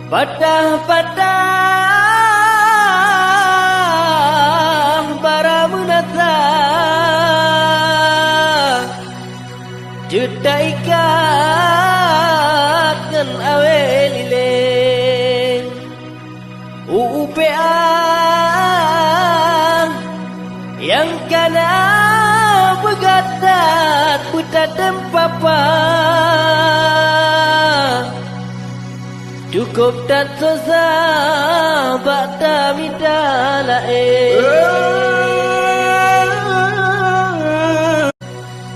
Patah-patah bara menata juta ikat ngan awe lilin UUPA yang kana begatat buta tempapa cukup tak sosa bakta minta lain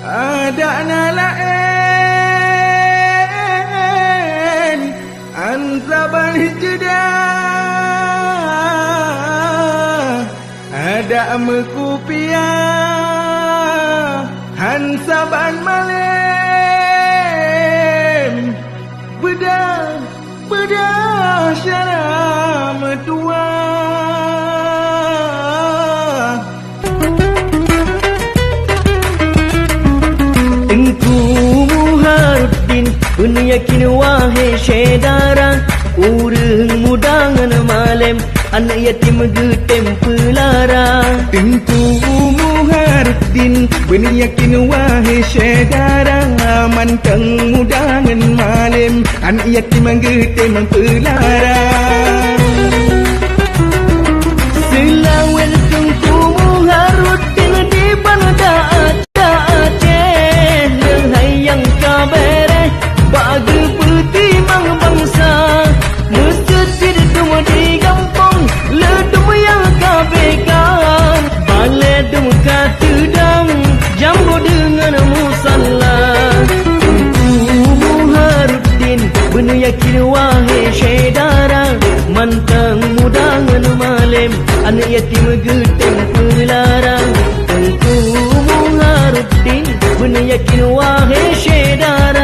ada na lain ansaban jedah ada mekupiah hansaban malam bedah syarah metua Tengku Muharuddin pun yakin wahai syedara urang mudangan malam anak yatim getem pelara Tengku Muharuddin pun yakin wahai syedara mantang mudangan malam anak yatim getem pelara Selawan Tengku Muharuddin di banda Aceh lehayang kabere bagi peti mang bangsa masjid dum di kampung ledum yang kabekan baledum katudang jambu dengan musalla Tengku Muharuddin benar yakin wahai syedara mantang mudangan malam anak yatim getem pelarang Tengku Muharuddin benar yakin wahai syedara